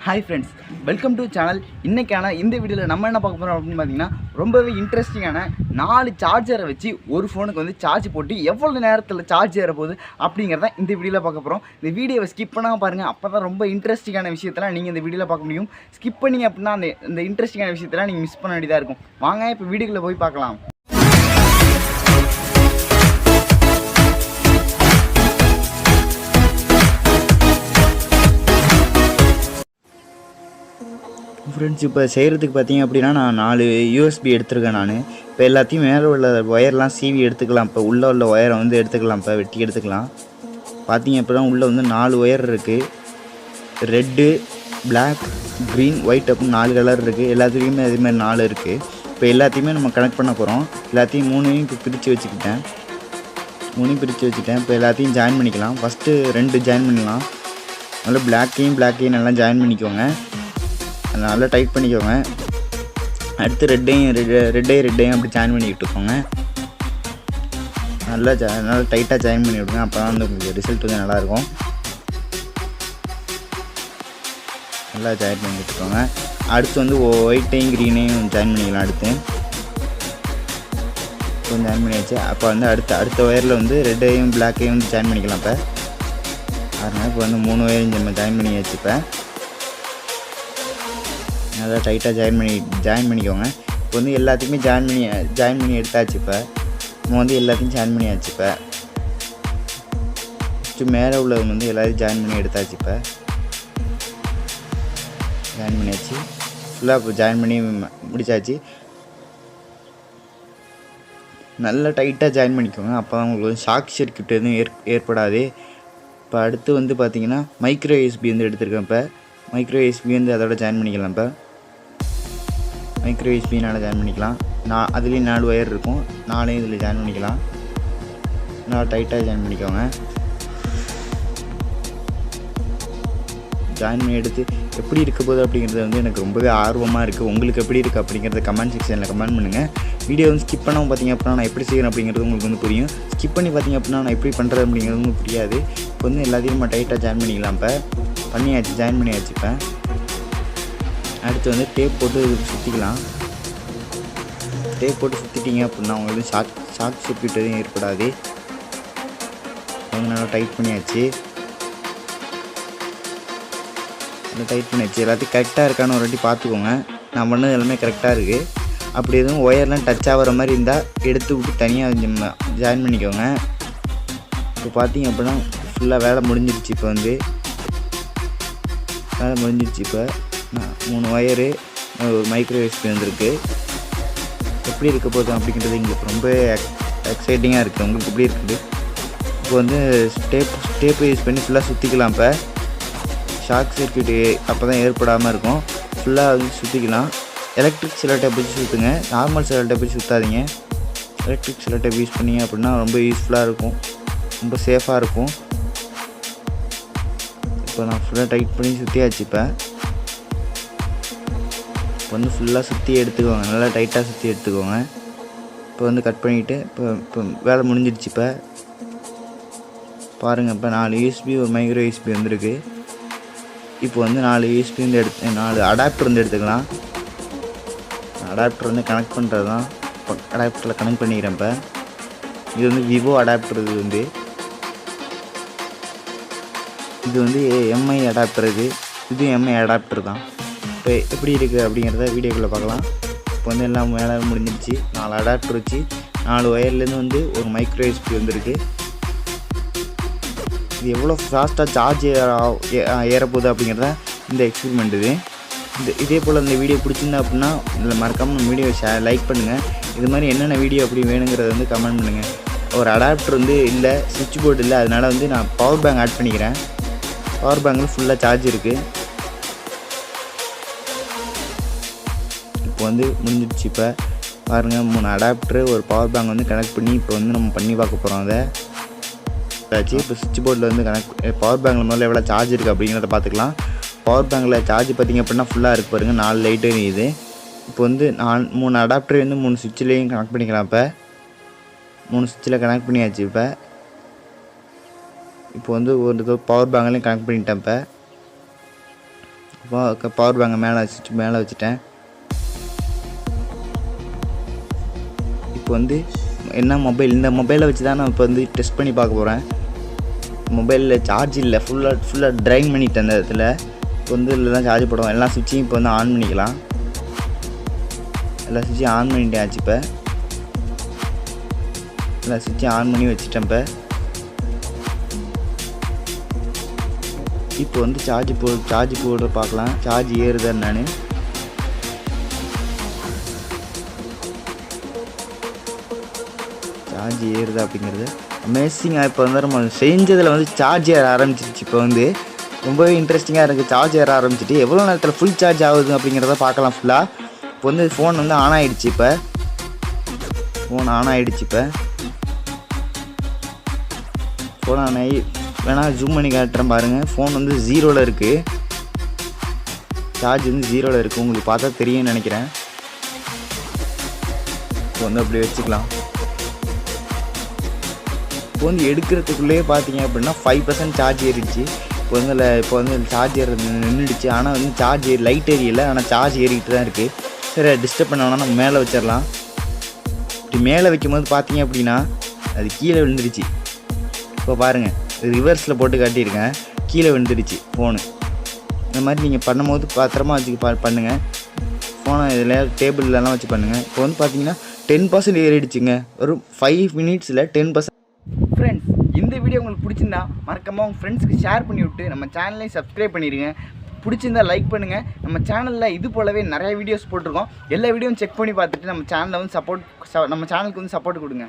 Hi friends, welcome to channel. இன்னைக்கான இந்த வீடியோல நம்ம என்ன பார்க்க போறோம் அப்படினு பாத்தீங்கன்னா ரொம்பவே இன்ட்ரஸ்டிங்கான 4 சார்ஜரை வச்சு ஒரு ஃபோனுக்கு வந்து சார்ஜ் போட்டு எவ்வளவு நேரத்துல சார்ஜ் ஏற போகுது அப்படிங்கறத இந்த வீடியோல பார்க்க போறோம். இந்த வீடியோவை ஸ்கிப் பண்ணாம பாருங்க. அப்பதான் ரொம்ப இன்ட்ரஸ்டிங்கான விஷயத்தெல்லாம் நீங்க இந்த வீடியோல பார்க்க முடியும். ஸ்கிப் பண்ணீங்க அப்படினா அந்த இன்ட்ரஸ்டிங்கான விஷயத்தெல்லாம் நீங்க மிஸ் பண்ண வேண்டியதா இருக்கும். வாங்க இப்போ வீடியோக்குள்ள போய் பார்க்கலாம். ஃப்ரெண்ட்ஸ், இப்போ செய்கிறதுக்கு பார்த்தீங்க அப்படின்னா நான் 4 யூஎஸ்பி எடுத்துருக்கேன். நான் இப்போ எல்லாத்தையும் மேலே உள்ள ஒயர்லாம் சீவி எடுத்துக்கலாம். இப்போ உள்ளே உள்ள ஒயரை வந்து எடுத்துக்கலாம். இப்போ வெட்டி எடுத்துக்கலாம். பார்த்தீங்க அப்படின்னா உள்ளே வந்து 4 ஒயர் இருக்குது. ரெட்டு, பிளாக், க்ரீன், ஒயிட் அப்படின்னு 4 கலர் இருக்குது. எல்லாத்துலேயுமே அதேமாதிரி 4 இருக்குது. இப்போ எல்லாத்தையுமே நம்ம கனெக்ட் பண்ண போகிறோம். எல்லாத்தையும் 3ஐயும் இப்போ பிரித்து வச்சுக்கிட்டேன். 3ஐயும் பிரித்து வச்சுட்டேன். இப்போ எல்லாத்தையும் ஜாயின் பண்ணிக்கலாம். ஃபஸ்ட்டு 2 ஜாயின் பண்ணலாம். நல்லா பிளாக்கையும் நல்லா ஜாயின் பண்ணிக்கோங்க. நல்லா டைட் பண்ணிக்கோங்க. அடுத்து ரெட்டையும் அப்படி ஜாயின் பண்ணிக்கிட்டு இருக்கோங்க. நல்லா டைட்டாக ஜாயின் பண்ணி விடுங்க. அப்போ தான் வந்து உங்களுக்கு ரிசல்ட் வந்து நல்லாயிருக்கும். நல்லா ஜாயின் பண்ணிக்கிட்டு இருக்கோங்க. அடுத்து வந்து ஒயிட்டையும் க்ரீனையும் ஜாயின் பண்ணிக்கலாம். அடுத்து கொஞ்சம் ஜாயின் பண்ணியாச்சு. அப்போ வந்து அடுத்த ஒயரில் வந்து ரெட்டையும் பிளாக்கையும் வந்து ஜாயின் பண்ணிக்கலாம். இப்போ பாருங்கள், இப்போ வந்து 3 ஒயரையும் நம்ம ஜாயின் பண்ணியாச்சு. இப்போ நல்லா டைட்டாக ஜாயின் பண்ணிக்கோங்க. இப்போ வந்து எல்லாத்தையுமே ஜாயின் பண்ணி எடுத்தாச்சு. இப்போ நம்ம வந்து எல்லாத்தையும் ஜாயின் பண்ணியாச்சு. இப்போ ஃபஸ்ட்டு மேலே உள்ளவங்க வந்து எல்லாத்தையும் ஜாயின் பண்ணி எடுத்தாச்சு. இப்போ ஜாயின் பண்ணியாச்சு. ஃபுல்லாக இப்போ ஜாயின் பண்ணி முடிச்சாச்சு. நல்லா டைட்டாக ஜாயின் பண்ணிக்கோங்க. அப்போ தான் உங்களுக்கு வந்து ஷார்ட் சர்க்யூட் எதுவும் ஏற்படாது. இப்போ அடுத்து வந்து பார்த்திங்கன்னா மைக்ரோ யூஎஸ்பி வந்து எடுத்துருக்கேன். இப்போ மைக்ரோ யூஎஸ்பி வந்து அதோட ஜாயின் பண்ணிக்கலாம். இப்போ மைக்ரோ யூஎஸ்பினால் ஜாயின் பண்ணிக்கலாம். அதுலேயும் 4 ஒயர் இருக்கும். 4ஐயும் இதில் ஜாயின் பண்ணிக்கலாம். நல்லா டைட்டாக ஜாயின் பண்ணிக்கோங்க. ஜாயின் பண்ணி எடுத்து எப்படி இருக்க போகுது அப்படிங்கிறது வந்து எனக்கு ரொம்பவே ஆர்வமாக இருக்குது. உங்களுக்கு எப்படி இருக்குது அப்படிங்கிறத கமெண்ட் செக்ஷனில் கமெண்ட் பண்ணுங்கள். வீடியோ வந்து ஸ்கிப் பண்ணாமல் பார்த்தீங்க அப்படின்னா நான் எப்படி செய்யணும் அப்படிங்கிறது உங்களுக்கு வந்து புரியும். ஸ்கிப் பண்ணி பார்த்தீங்க அப்படின்னா நான் எப்படி பண்ணுறது அப்படிங்கிறது உங்களுக்கு புரியாது. இப்போ வந்து எல்லாத்தையும் நம்ம டைட்டாக ஜாயின் பண்ணிக்கலாம். இப்போ பண்ணியாச்சு, ஜாயின் பண்ணியாச்சு. இப்போ அடுத்து வந்து டேப் போட்டு இதுக்கு சுற்றிக்கலாம். டேப் போட்டு சுற்றிட்டிங்க அப்படின்னா உங்களுக்கு ஷார்ட் சர்க்யூட் எதுவும் ஏற்படாது. கொஞ்சம் நல்லா டைட் பண்ணியாச்சு. நல்லா டைட் பண்ணியாச்சு. எல்லாத்தையும் கரெக்டாக இருக்கான்னு ஒரு வாட்டி பார்த்துக்கோங்க. நான் பண்ணது எல்லாமே கரெக்டாக இருக்குது. அப்படி எதுவும் ஒயர்லாம் டச் ஆகிற மாதிரி இருந்தால் எடுத்து விட்டு தனியாக ஜாயின் பண்ணிக்கோங்க. இப்போ பார்த்தீங்க அப்படின்னா ஃபுல்லாக வேலை முடிஞ்சிருச்சு. இப்போ வந்து வேலை முடிஞ்சிருச்சு. இப்போ 3 ஒயரு, ஒரு மைக்ரோ யூஎஸ்பி வந்துருக்கு. எப்படி இருக்க போகுது அப்படிங்கிறது எங்களுக்கு ரொம்ப எக்ஸைட்டிங்காக இருக்குது. உங்களுக்கு எப்படி இருக்குது? இப்போ வந்து டேப்பு யூஸ் பண்ணி ஃபுல்லாக சுற்றிக்கலாம். இப்போ ஷார்ட் சர்க்யூட் அப்போ தான் ஏற்படாமல் இருக்கும். ஃபுல்லாக வந்து சுற்றிக்கலாம். எலக்ட்ரிக் செலோடேப் வச்சு சுற்றுங்க. நார்மல் செலோடேப் வச்சு சுற்றாதீங்க. எலக்ட்ரிக் செலோடேப் யூஸ் பண்ணிங்க அப்படின்னா ரொம்ப யூஸ்ஃபுல்லாக இருக்கும், ரொம்ப சேஃபாக இருக்கும். இப்போ நான் ஃபுல்லாக டைட் பண்ணி சுற்றியாச்சு. இப்போ வந்து ஃபுல்லாக சுற்றி எடுத்துக்கோங்க. நல்லா டைட்டாக சுற்றி எடுத்துக்கோங்க. இப்போ வந்து கட் பண்ணிவிட்டு இப்போ வேலை முடிஞ்சிடுச்சு. இப்போ பாருங்கள், இப்போ 4 யூஎஸ்பி ஒரு மைக்ரோ யூஎஸ்பி வந்துருக்கு. இப்போ வந்து 4 யூஎஸ்பி வந்து 4 அடாப்டர் வந்து எடுத்துக்கலாம். அடாப்டர் வந்து கனெக்ட் பண்ணுறது தான். இப்போ அடாப்டரில் கனெக்ட் பண்ணிக்கிறேன். இப்போ இது வந்து விவோ அடாப்டர். இது வந்து எம்ஐ அடாப்டர். இது எம்ஐ அடாப்டர் தான். இப்போ எப்படி இருக்குது அப்படிங்கிறத வீடியோக்குள்ளே பார்க்கலாம். இப்போ வந்து எல்லாம் மேலே முடிஞ்சிடுச்சு. 4 அடாப்டர் வச்சு 4 ஒயர்லேருந்து வந்து ஒரு மைக்ரோ யூஎஸ்பி வந்துருக்கு. இது எவ்வளோ ஃபாஸ்ட்டாக சார்ஜ் ஏறப்போகுது அப்படிங்கிறத இந்த எக்ஸ்பெரிமெண்ட் இதே போல் இந்த வீடியோ பிடிச்சிருந்தா அப்படின்னா இதில் மறக்காமல் நம்ம வீடியோ லைக் பண்ணுங்கள். இது மாதிரி என்னென்ன வீடியோ அப்படி வேணுங்கிறத வந்து கமெண்ட் பண்ணுங்கள். ஒரு அடாப்டர் வந்து இல்லை, சுவிட்ச் போர்டு இல்லை, அதனால் வந்து நான் பவர் பேங்க் ஆட் பண்ணிக்கிறேன். பவர் பேங்கில் ஃபுல்லாக சார்ஜ் இருக்குது. இப்போ வந்து முடிஞ்சிடுச்சு. இப்போ பாருங்கள், 3 அடாப்டரு ஒரு பவர் பேங்க் வந்து கனெக்ட் பண்ணி இப்போ வந்து நம்ம பண்ணி பார்க்க போகிறோம். அதை இப்போ சுவிட்ச் போர்டில் வந்து பவர் பேங்கில் முதல்ல எவ்வளோ சார்ஜ் இருக்குது அப்படிங்கிறத பார்த்துக்கலாம். பவர் பேங்கில் சார்ஜ் பார்த்திங்க அப்படின்னா ஃபுல்லாக இருக்குது. பாருங்கள், 4 லைட்டு இது. இப்போ வந்து 3 அடாப்டர் வந்து 3 சுவிட்ச்லேயும் கனெக்ட் பண்ணிக்கலாம். இப்போ 3 சுவிட்சில் கனெக்ட் பண்ணியாச்சு. இப்போ வந்து ஒரு பவர் பேங்க்லேயும் கனெக்ட் பண்ணிட்டேன். இப்போ பவர் பேங்கை மேலே வச்சுட்டேன். இப்போ வந்து என்ன மொபைல், இந்த மொபைலை வச்சு தான் நான் இப்போ வந்து டெஸ்ட் பண்ணி பார்க்க போகிறேன். மொபைலில் சார்ஜ் இல்லை, ஃபுல்லாக ட்ரைன் பண்ணிட்டேன். அந்த இடத்துல இப்போ வந்து இதில் தான் சார்ஜ் போடுவோம். எல்லா சுவிட்சையும் இப்போ வந்து ஆன் பண்ணிக்கலாம். எல்லா சுவிட்சையும் ஆன் பண்ணிட்டேன். இப்போ எல்லா சுவிட்சையும் ஆன் பண்ணி வச்சுட்டேன். இப்போ வந்து சார்ஜ் போடுற பார்க்கலாம். சார்ஜ் ஏறுதான் நான் சார்ஜ் ஏறுதா அப்படிங்கிறது அமேசிங்காக. இப்போ வந்து நம்ம செஞ்சதில் வந்து சார்ஜ் ஏற ஆரம்பிச்சிருச்சு. இப்போ வந்து ரொம்பவே இன்ட்ரெஸ்டிங்காக இருக்குது. சார்ஜ் ஏற ஆரம்பிச்சிட்டு எவ்வளோ நேரத்தில் ஃபுல் சார்ஜ் ஆகுது அப்படிங்கிறத பார்க்கலாம் ஃபுல்லாக. இப்போ வந்து ஃபோன் வந்து ஆன் ஆகிடுச்சு. இப்போ ஃபோன் ஆன் ஆகி வேணால் ஜூம் பண்ணி காட்டுறேன் பாருங்கள். ஃபோன் வந்து 0ல் இருக்குது. சார்ஜ் வந்து 0ல் இருக்குது. உங்களுக்கு பார்த்தா தெரியும்னு நினைக்கிறேன். இப்போ வந்து அப்படி வச்சுக்கலாம். இப்போ வந்து எடுக்கிறதுக்குள்ளேயே பார்த்தீங்க அப்படின்னா 5% சார்ஜ் ஏறிடுச்சு. இப்போ வந்து சார்ஜ் ஏறது நின்றுடுச்சு. ஆனால் வந்து லைட் ஏரியல, ஆனால் சார்ஜ் ஏறிக்கிட்டு தான் இருக்குது. சரி, டிஸ்டர்ப் பண்ண வேணால் நம்ம மேலே வச்சிடலாம். இப்படி மேலே வைக்கும்போது பார்த்தீங்க அப்படின்னா அது கீழே விழுந்துருச்சு. இப்போ பாருங்கள், ரிவர்ஸில் போட்டு காட்டியிருக்கேன். கீழே விழுந்துருச்சு ஃபோனு. இந்த மாதிரி நீங்கள் பண்ணும்போது பத்திரமா வச்சு பண்ணுங்கள். ஃபோனை இதில் டேபிள்லலாம் வச்சு பண்ணுங்கள். இப்போ வந்து பார்த்தீங்கன்னா 10% ஏறிடுச்சுங்க. ஒரு 5 மினிட்ஸில் 10%. ஃப்ரெண்ட்ஸ், இந்த வீடியோ உங்களுக்கு பிடிச்சிருந்தா மறக்காமல் உங்கள் ஃப்ரெண்ட்ஸுக்கு ஷேர் பண்ணி விட்டு நம்ம சேனலையும் சப்ஸ்கிரைப் பண்ணிடுங்க. பிடிச்சிருந்தா லைக் பண்ணுங்கள். நம்ம சேனலில் இது போலவே நிறைய வீடியோஸ் போட்டிருக்கோம். எல்லா வீடியோவும் செக் பண்ணி பார்த்துட்டு நம்ம சேனலுக்கு வந்து சப்போர்ட் கொடுங்க.